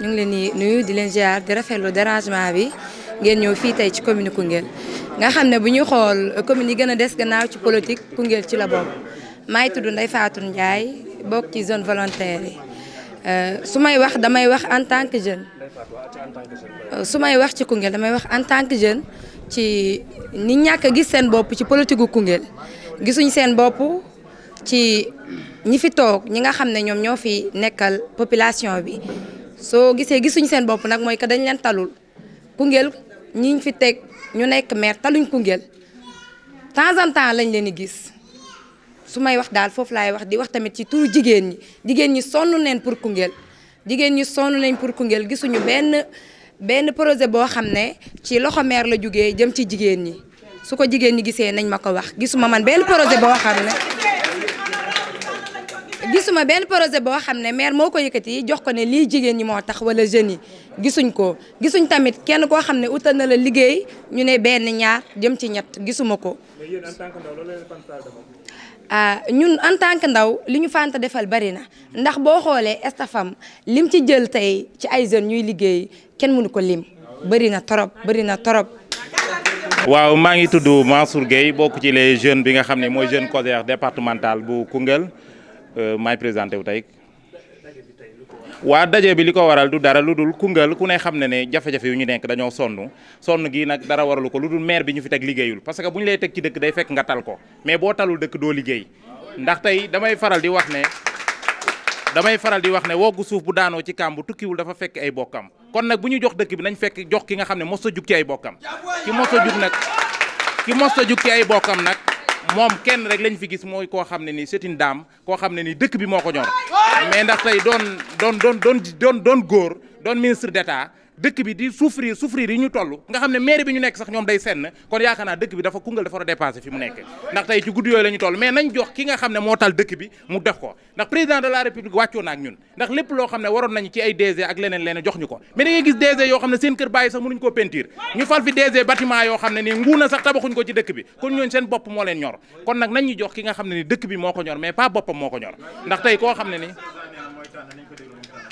ñu ngi leen di nuyu di leen ziar di rafetlu dérangement bi ngeen ñëw fii tey ci commune Koungheul nga xam ne bu ñuy xool commune yi gën a des gannaaw ci politique Koungheul ci la bokk. maa ngi tudd Ndeye Fatou Ndiaye bokk ci zone volontaire yi su may wax damay wax en tant que jeune su may wax ci Koungheul damay wax en tant que jeune ci ni ñàkk a gis seen bopp ci politique gu Koungheul gisuñ seen bopp ci ñi fi toog ñi nga xam ne ñoom ñoo fi nekkal population bi soo gisee gisuñ seen bopp nag mooy que dañ leen talul Koungheul ñi fi teg ñu nekk maire taluñ Koungheul temps en temps lañ leen di gis su may wax daal foofu laay wax di wax tamit ci turu jigéen ñi sonn neen pour Koungheul jigéen ñi sonn nañ pour Koungheul gisuñu benn projet boo xam ne ci loxo maire la jógee jëm ci jigéen ñi su ko jigéen ñi gisee nañ ma ko wax gisuma benn projet boo xam ne maire moo ko yëkkati jox ko ne lii jigéen ñi moo tax wala jeunes yi gisuñ tamit kenn koo xam ne utal na la liggéey ñu ne benn ñaar jëm ci ñett gisuma ko. ñun en tant que ndaw li ñu Fanta defal bari na ndax boo xoolee estafam lim ci jël tey ci ay jeunes ñuy liggéey kenn mënu ko lim bari na torop. waaw maa ngi tudd Mansour Gueye bokk ci les jeunes bi nga xam ne mooy jeune COJER départemental bu Koungheul maay présenté wu tey. waa daje bi li ko waral du dara lu dul Koungheul ku ne xam ne jafe-jafe yu ñu nekk dañoo sonn gi nag dara waralu ko lu dul maire bi ñu fi teg liggéeyul parce que bu ñu lay teg ci dëkk day fekk nga tal ko mais boo talul dëkk doo liggéey ndax tey damay faral di wax ne woggu suuf bu daanoo ci kàmb tukkiwul dafa fekk ay bokkam kon nag bu ñu jox dëkk bi nañ fekk jox ki nga xam ne mos a jug ci ay bokkam ki mos a jug ci ay bokkam nag moom kenn rek lañ fi gis mooy koo xam ne ni c'est une dame koo xam ne ni dëkk bi moo ko ñor mais ndax tey doon góor doon ministre d'État dëkk bi di souffrir yi ñu toll nga xam ne mairie bi ñu nekk sax ñoom day senn kon yaakaar naa dëkk bi dafa Koungheul dafa war a dépasser fi mu nekk ndax tey ci guddi yooyu la ñu toll mais nañ jox ki nga xam ne moo tal dëkk bi mu def ko ndax président de la république wàccoo na ak ñun ndax lépp loo xam ne waroon nañu ci ay DG ak leneen jox ñu ko mais da ngay gis DG yoo xam ne seen kër bàyyi sax mënuñu koo peinture ñu fal fi DG bâtiment yoo xam ne ni nguuna sax tabaxuñ ko ci dëkk bi kon ñooñu seen bopp moo leen ñor kon nag nañ ñu jox ki nga xam ne ni dëkk bi moo ko ñor mais pas boppam moo ko ñor ndax tey koo xam ne ni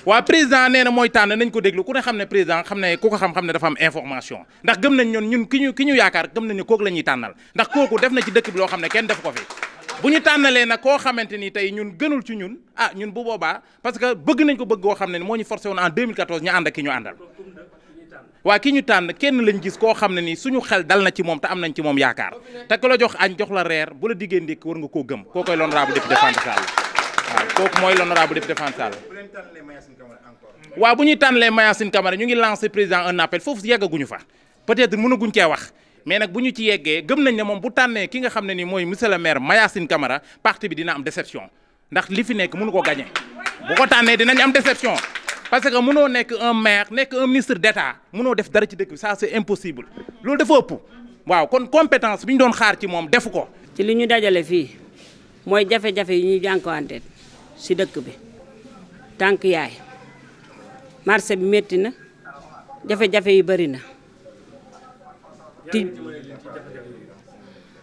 waa président nee na mooy tànn nañ ko déglu ku ne xam ne président xam ne ku ko xam ne dafa am information ndax gëm nañ ñun ki ñu yaakaar gëm nañ ne kooku la ñuy tànnal ndax kooku def na ci dëkk bi loo xam ne kenn def ko fi bu ñu tànnalee nag koo xamante ni tey ñun gënul ci ñun ñun bu boobaa parce que bëgg nañ ko bëgg koo xam ne ni moo ñu forcé woon en 2014 ñu ànd ak ki ñu àndal waa ki ñu tànn kenn lañ gis koo xam ne ni suñu xel dal na ci moom te am nañ ci moom yaakaar te ku la jox añ jox la reer bu la diggee ndékki war nga koo gëm koo koy l'honorable député Fanta Sall waaw kooku mooy l'honorable député Fanta Sall waaw bu ñuy tànnalee Mayacine Camara ñu ngi lancé président un appel foofu yeggaguñu fa peut-être mënaguñ cee wax mais nag bu ñu ci yeggee gëm nañ ne moom bu tànnee ki nga xam ne ni mooy monsieur le maire Mayacine Camara parti bi dina am déception ndax li fi nekk mënu ko gagné bu ko tànnee dinañ am déception parce que mënoo nekk un maire nekk un ministre d'État mënoo def dara ci dëkk bi ça c'est impossible loolu dafa ëpp waaw kon compétence bi ñu doon xaar ci moom defu ko. ci li ñu dajale fii mooy jafe-jafe yi ñuy jànkuwante si dëkk bi tànk yaay. marché bi métti na jafe-jafe yi bëri na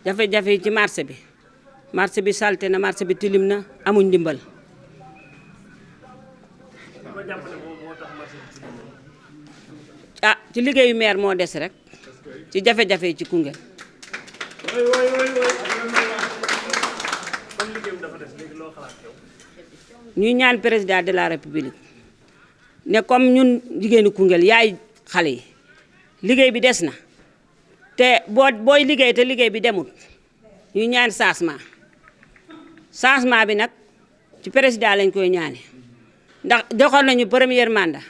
jafe-jafe yi ci marché bi salte na marché bi tilim na amuñ ndimbal ci liggéeyu maire moo des rek ci jafe-jafe yi ci Koungheul ñuy ñaan président de la république ne comme ñun jigéenu Koungheul yaay xale yi liggéey bi des na te booy liggéey te liggéey bi demul ñu ñaan changement bi nag ci président lañ koy ñaane ndax joxoon nañu premier mandat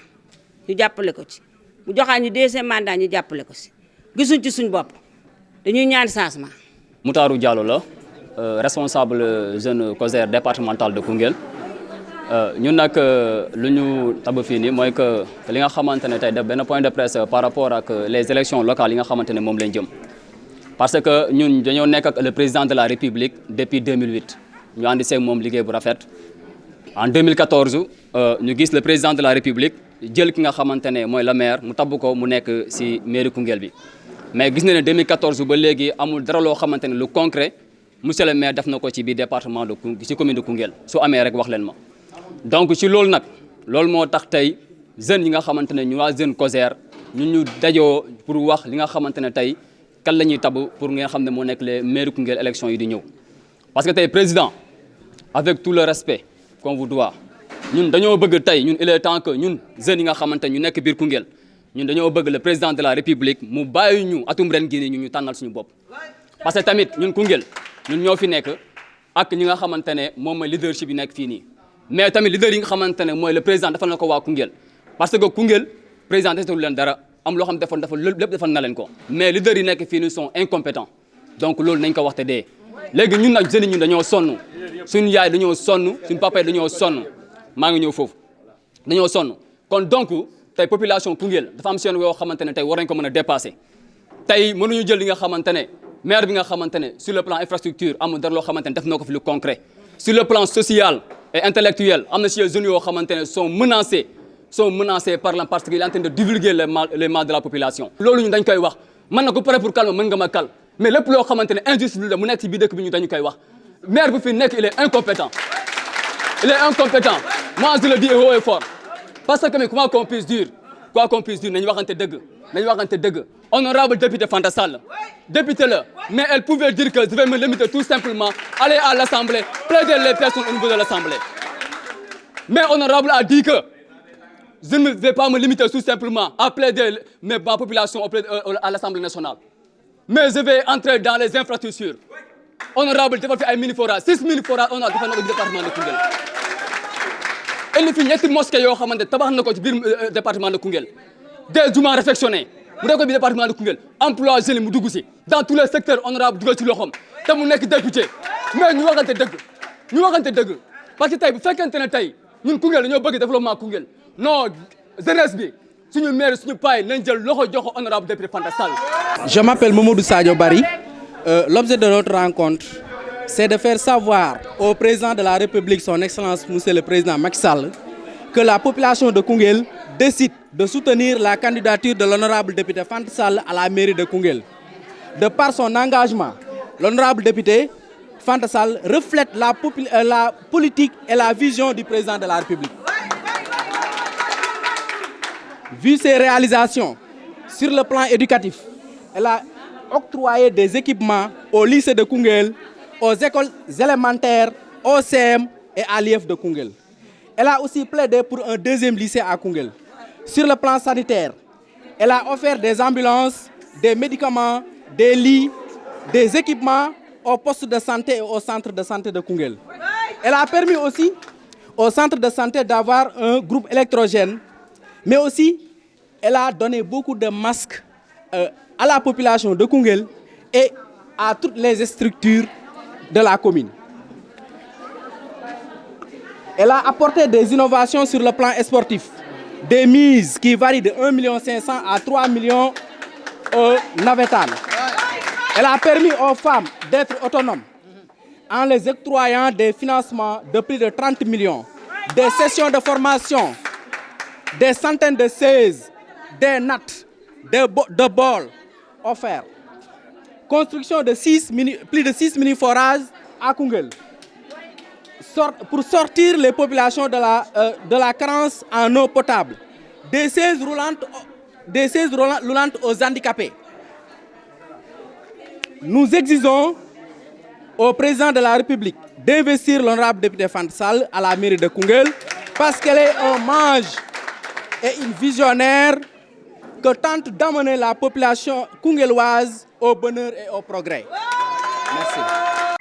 ñu jàppale ko ci mu joxaat ñu deuxième mandat ñu jàppale ko ci gisuñ ci suñ bopp dañuy ñaan changement. Moutarou Diallo la responsable jeune COJER départemental de Koungheul. ñun nag lu ñu tabb fii nii mooy que li nga xamante ne tey def benn point de presse par rapport ak les élections locales yi nga xamante ne moom lañ jëm parce que ñun dañoo nekk ak le président de la République depuis 2008 ñu àndi seeg moom liggéey bu rafet en 2014 ñu gis le président de la République jël ki nga xamante ne mooy le maire mu tabb ko mu nekk ci mairie Koungheul bi mais gis na ne 2014 ba léegi amul dara loo xamante ne lu concret monsieur le maire def na ko ci biir département ci commune de Koungheul su amee rek wax leen ma. donc ci loolu nag loolu moo tax tey jeunes yi nga xamante ne ñu waa jeune COSER ñu dajoo pour wax li nga xamante ne tey kan la ñuy tabb pour nga xam ne moo nekk les maires Koungheul élection yi di ñëw. parce que tey président avec tout le respect qu'on vous doit ñun dañoo bëgg tey ñun il est temps que ñun jeunes yi nga xamante ne ñu nekk biir Koungheul ñun dañoo bëgg le président de la république mu bàyyi ñu atum ren gii ñu tànnal suñu bopp. parce que tamit ñun Koungheul ñun ñoo fi nekk ak ñi nga xamante ne moom mooy leadership yi nekk fii nii mais tamit leader yi nga xamante ne mooy le président defal na ko waa Koungheul parce que Koungheul président defalu leen dara am loo xam dafa lépp defal na leen ko mais leader yi nekk fii nii sont incompétents donc loolu nañ ko waxte dee. léegi ñun nag jeunes yi ñun dañoo sonn suñu yaay dañoo sonn suñu papa yi dañoo sonn maa ngi ñëw foofu dañoo sonn kon donc tey population Koungheul dafa am seen yoo xamante ne tey war nañ ko mën a dépasser tey mënuñu jël li nga xamante ne maire bi nga xamante ne sur le plan infrastructure amul dara loo xamante ne def na ko fi lu concret sur le plan social et intellectuel am na si jeunes yoo xamante ne sont menacés parce qu'il est en train de divulguer les mal de la population. loolu ñu dañ koy wax mën na ko pare pour calme mën nga ma kal mais lépp loo xamante ne injustice la mu nekk ci biir dëkk bi ñu dañu koy wax maire bi fi nekk il est incompétent moi je le dis haut et fort parce que mais quoi qu'on puisse dire nañu waxante dëgg honorable député Fanta Sall député la mais elle pouvait dire que je vais me limiter tout simplement aller à l'Assemblée plaider les personnes au niveau de l'Assemblée mais honorable a dit que je ne vais pas me limiter tout simplement à plaider ma population à l'Assemblée nationale mais je vais entrer dans les infrastructures honorable defal fi ay mini forage 6000 forages on a defal na ko ci département de Koungheul indi fi ñetti mosquée yoo xamante tabax na ko ci biir département de Koungheul des jumaa réfectionnés mu def ko biir département de Koungheul emploi jeunes mu dugg si dans tous les secteurs honorable dugal ci loxoom te mu nekk député mais ñu waxante dëgg parce que tey bu fekkente ne tey ñun Koungheul dañoo bëgg développement Koungheul non jeunesse bi suñu maire suñu paay nañ jël loxo joxo honorable député Fanta Sall. Je m'appelle Mamadou Sadio Barry. L'objet de notre rencontre, c'est de faire savoir au président de la République, son Excellence Monsieur le Président Macky Sall, que la population de Koungheul décide de soutenir la candidature de l'honorable député Fanta Sall à la mairie de Koungheul. De par son engagement, l'honorable député Fanta Sall reflète la politique et la vision du président de la République. Vu ses réalisations sur le plan éducatif, elle a octroyé des équipements au lycée de Koungheul, aux écoles élémentaires, au CM et à l'IEF de Koungheul. Elle a aussi plaidé pour un deuxième lycée à Koungheul. Sur le plan sanitaire, elle a offert des ambulances, des médicaments, des lits, des équipements aux postes de santé et au centre de santé de Koungheul. Elle a permis aussi au centre de santé d'avoir un groupe électrogène, mais aussi elle a donné beaucoup de masques à la population de Koungheul et à toutes les structures de la commune. Elle a apporté des innovations sur le plan sportif, des mises qui varient de 1,5 million à 3 millions navétanes. Elle a permis aux femmes d'être autonomes en les octroyant des financements de plus de 30 millions, des sessions de formation, des centaines de chaises, des nattes, de bols offerts. Construction de plus de 6 mini-forages à Koungheul pour sortir les populations de la carence en eau potable. Des chaises roulantes aux handicapés. Nous exigeons au président de la République d'investir l'honorable député Fanta Sall à la mairie de Koungheul parce qu'elle est un mage et une visionnaire que tente d'amener la population koungheloise au bonheur et au progrès. Merci.